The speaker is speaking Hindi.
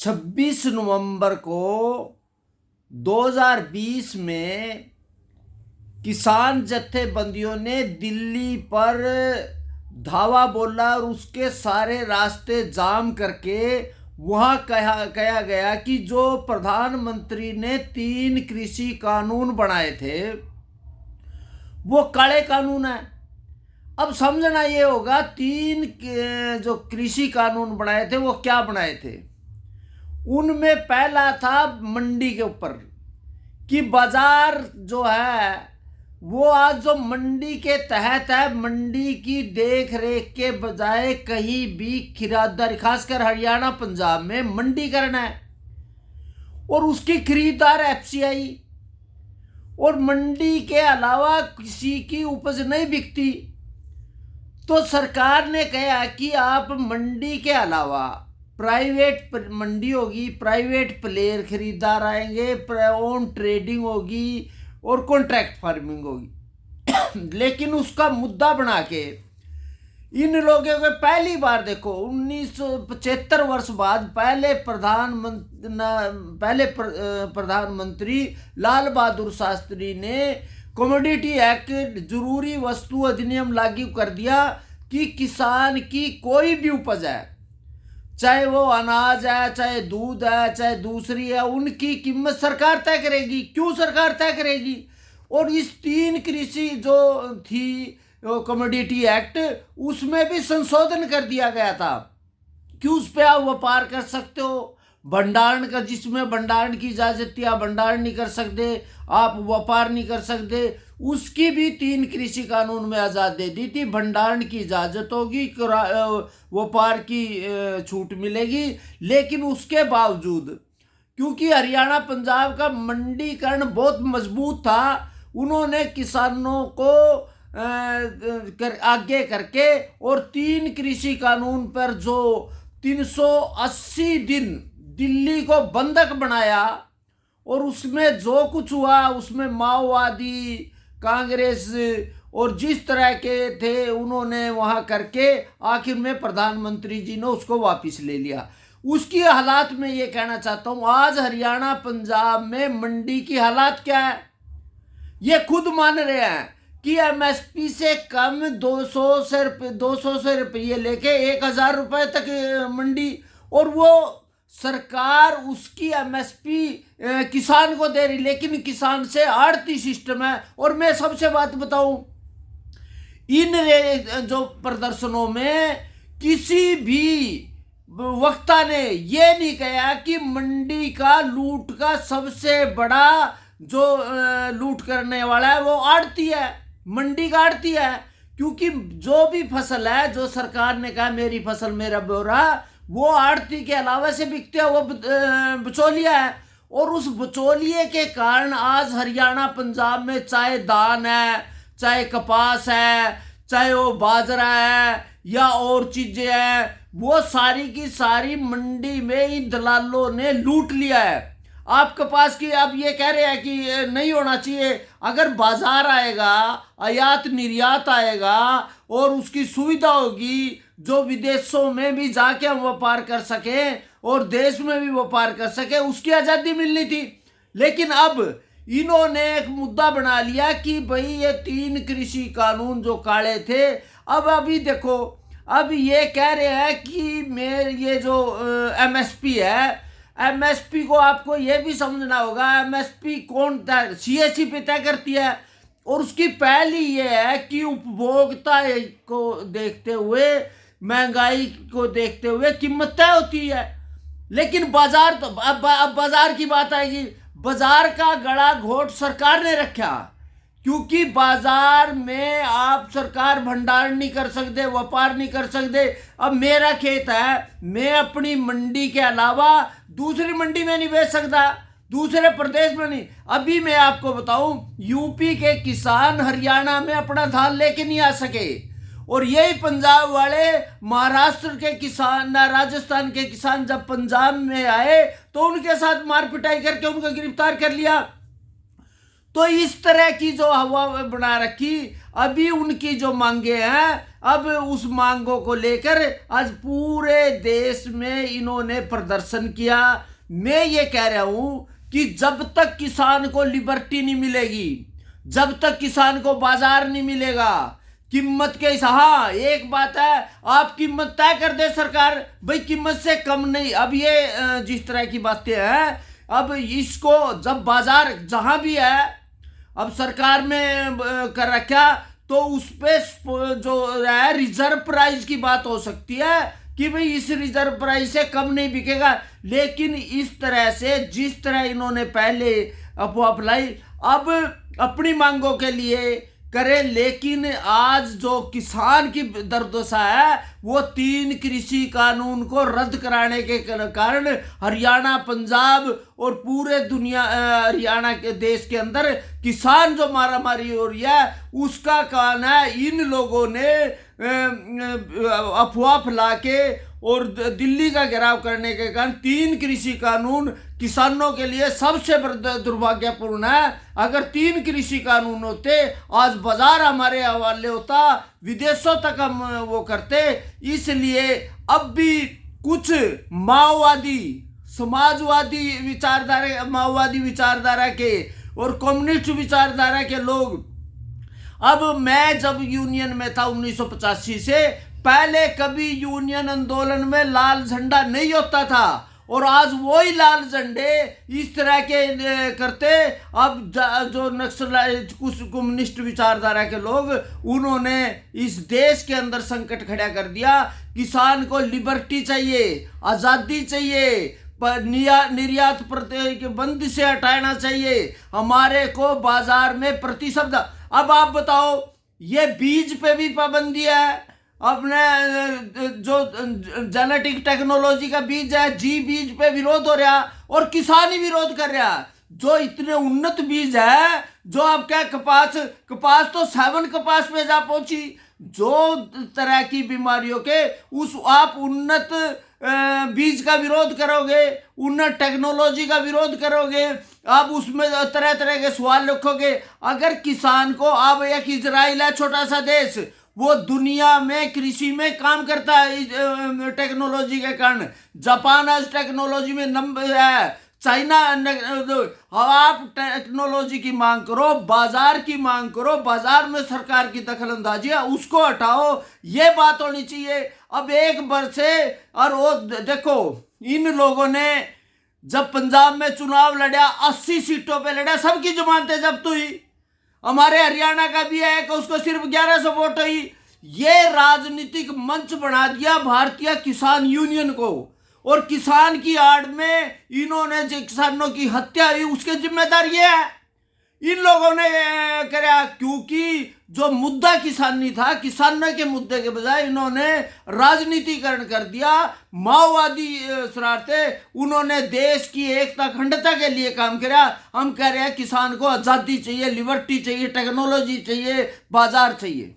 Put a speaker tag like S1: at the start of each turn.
S1: 26 नवंबर को 2020 में किसान जत्थेबंदियों ने दिल्ली पर धावा बोला और उसके सारे रास्ते जाम करके वहाँ कहा गया कि जो प्रधानमंत्री ने 3 कृषि कानून बनाए थे वो काले कानून है। अब समझना ये होगा 3 जो कृषि कानून बनाए थे वो क्या बनाए थे। उनमें पहला था मंडी के ऊपर कि बाजार जो है वो आज जो मंडी के तहत है, मंडी की देख रेख के बजाय कहीं भी खरीदारी, खासकर हरियाणा पंजाब में मंडीकरण है और उसकी खरीदार एफसीआई, और मंडी के अलावा किसी की उपज नहीं बिकती। तो सरकार ने कहा कि आप मंडी के अलावा प्राइवेट मंडी होगी, प्राइवेट प्लेयर खरीदार आएंगे, ओन ट्रेडिंग होगी और कॉन्ट्रैक्ट फार्मिंग होगी। लेकिन उसका मुद्दा बना के इन लोगों को पहली बार देखो 1975 वर्ष बाद पहले प्रधानमंत्री लाल बहादुर शास्त्री ने कमोडिटी एक्ट, जरूरी वस्तु अधिनियम लागू कर दिया कि किसान की कोई भी उपज है, चाहे वो अनाज है, चाहे दूध है, चाहे दूसरी है, उनकी कीमत सरकार तय करेगी। क्यों सरकार तय करेगी? और इस 3 कृषि जो थी कमोडिटी एक्ट, उसमें भी संशोधन कर दिया गया था कि उस पर आप व्यापार कर सकते हो, भंडारण का, जिसमें भंडारण की इजाजत थी आप भंडारण नहीं कर सकते, आप व्यापार नहीं कर सकते, उसकी भी 3 कृषि कानून में आज़ाद दे दी थी। भंडारण की इजाज़त होगी, व्यापार की छूट मिलेगी। लेकिन उसके बावजूद क्योंकि हरियाणा पंजाब का मंडीकरण बहुत मजबूत था, उन्होंने किसानों को आगे करके और 3 कृषि कानून पर जो 380 दिन दिल्ली को बंधक बनाया और उसमें जो कुछ हुआ उसमें माओवादी, कांग्रेस और जिस तरह के थे उन्होंने वहां करके आखिर में प्रधानमंत्री जी ने उसको वापस ले लिया। उसकी हालात में ये कहना चाहता हूं, आज हरियाणा पंजाब में मंडी की हालात क्या है ये खुद मान रहे हैं कि एमएसपी से कम 200 से रुपये लेके 1000 रुपये तक मंडी, और वो सरकार उसकी एमएसपी किसान को दे रही, लेकिन किसान से आड़ती सिस्टम है। और मैं सबसे बात बताऊं, इन जो प्रदर्शनों में किसी भी वक्ता ने ये नहीं कहा कि मंडी का लूट का सबसे बड़ा जो लूट करने वाला है वो आड़ती है, मंडी का आड़ती है। क्योंकि जो भी फसल है, जो सरकार ने कहा मेरी फसल मेरा ब्यौरा, वो आड़ती के अलावा से बिकते हैं, वो बिचौलिया है। और उस बिचौलिए के कारण आज हरियाणा पंजाब में चाहे धान है, चाहे कपास है, चाहे वो बाजरा है या और चीजें हैं, वो सारी की सारी मंडी में इन दलालों ने लूट लिया है। आप कपास की अब ये कह रहे हैं कि नहीं होना चाहिए। अगर बाजार आएगा, आयात निर्यात आएगा और उसकी सुविधा होगी, जो विदेशों में भी जाके हम व्यापार कर सके और देश में भी व्यापार कर सके, उसकी आज़ादी मिलनी थी। लेकिन अब इन्होंने एक मुद्दा बना लिया कि भाई ये 3 कृषि कानून जो काले थे, अब अभी देखो, अब ये कह रहे हैं कि ये जो एमएसपी है, एमएसपी को आपको ये भी समझना होगा, एमएसपी कौन तय, सीएससी पे तय करती है। और उसकी पहली ये है कि उपभोक्ता को देखते हुए, महंगाई को देखते हुए कीमत तय होती है। लेकिन बाजार, तो अब बाजार की बात आएगी, बाजार का गला घोट सरकार ने रखा, क्योंकि बाजार में आप सरकार भंडारण नहीं कर सकते, व्यापार नहीं कर सकते। अब मेरा खेत है, मैं अपनी मंडी के अलावा दूसरी मंडी में नहीं बेच सकता, दूसरे प्रदेश में नहीं। अभी मैं आपको बताऊं, यूपी के किसान हरियाणा में अपना धान लेके नहीं आ सके, और यही पंजाब वाले महाराष्ट्र के किसान, राजस्थान के किसान जब पंजाब में आए तो उनके साथ मार पिटाई करके उनको गिरफ्तार कर लिया। तो इस तरह की जो हवा बना रखी, अभी उनकी जो मांगे हैं, अब उस मांगों को लेकर आज पूरे देश में इन्होंने प्रदर्शन किया। मैं ये कह रहा हूं कि जब तक किसान को लिबर्टी नहीं मिलेगी, जब तक किसान को बाजार नहीं मिलेगा, कीमत के हाँ एक बात है, आप कीमत तय कर दे सरकार, भाई कीमत से कम नहीं। अब ये जिस तरह की बातें हैं, अब इसको जब बाजार जहां भी है, अब सरकार में कर रखा, तो उस पे जो है रिजर्व प्राइस की बात हो सकती है कि भाई इस रिजर्व प्राइस से कम नहीं बिकेगा। लेकिन इस तरह से जिस तरह इन्होंने पहले अफवाह फैलाई, अब अपनी मांगों के लिए करे, लेकिन आज जो किसान की दुर्दशा है वो 3 कृषि कानून को रद्द कराने के कारण हरियाणा, पंजाब और पूरे दुनिया हरियाणा के देश के अंदर किसान जो मारामारी हो रही है, उसका कारण है इन लोगों ने अफवाह फैला के और दिल्ली का घेराव करने के कारण 3 कृषि कानून किसानों के लिए सबसे दुर्भाग्यपूर्ण है। अगर 3 कृषि कानून होते, आज बाजार हमारे हवाले होता, विदेशों तक हम वो करते। इसलिए अब भी कुछ माओवादी, समाजवादी विचारधारा, माओवादी विचारधारा के और कम्युनिस्ट विचारधारा के लोग, अब मैं जब यूनियन में था 1985 से पहले, कभी यूनियन आंदोलन में लाल झंडा नहीं होता था, और आज वही लाल झंडे इस तरह के करते। अब जो नक्सलाइट, कुछ कम्युनिस्ट विचारधारा के लोग, उन्होंने इस देश के अंदर संकट खड़ा कर दिया। किसान को लिबर्टी चाहिए, आज़ादी चाहिए, पर निर्यात प्रतिबंध से हटाना चाहिए, हमारे को बाजार में प्रतिशब्द। अब आप बताओ, ये बीज पे भी पाबंदी है, अपने जो जेनेटिक टेक्नोलॉजी का बीज है, जी बीज पे विरोध हो रहा, और किसान ही विरोध कर रहा। जो इतने उन्नत बीज है, जो आप क्या कपास तो 7 कपास पे जा पहुंची, जो तरह की बीमारियों के उस आप उन्नत बीज का विरोध करोगे, उन्नत टेक्नोलॉजी का विरोध करोगे, आप उसमें तरह तरह के सवाल रखोगे। अगर किसान को, अब एक इजराइल है छोटा सा देश, वो दुनिया में कृषि में काम करता है टेक्नोलॉजी के कारण, जापान आज टेक्नोलॉजी में नंबर है, चाइना। आप टेक्नोलॉजी की मांग करो, बाजार की मांग करो, बाजार में सरकार की दखलंदाजी है उसको हटाओ, ये बात होनी चाहिए। अब एक वर्ष से, और वो देखो, इन लोगों ने जब पंजाब में चुनाव लड़ा, 80 सीटों पे लड़ा, सबकी जमानतें जब्त हुई। हमारे हरियाणा का भी है कि उसको सिर्फ 1100 वोट हुई। ये राजनीतिक मंच बना दिया भारतीय किसान यूनियन को, और किसान की आड़ में इन्होंने जो किसानों की हत्या हुई उसके जिम्मेदार ये है, इन लोगों ने करा। क्योंकि जो मुद्दा किसानी था, किसानों के मुद्दे के बजाय इन्होंने राजनीतिकरण कर दिया, माओवादी शरारतें, उन्होंने देश की एकता अखंडता के लिए काम किया। हम कह रहे हैं किसान को आज़ादी चाहिए, लिबर्टी चाहिए, टेक्नोलॉजी चाहिए, बाजार चाहिए।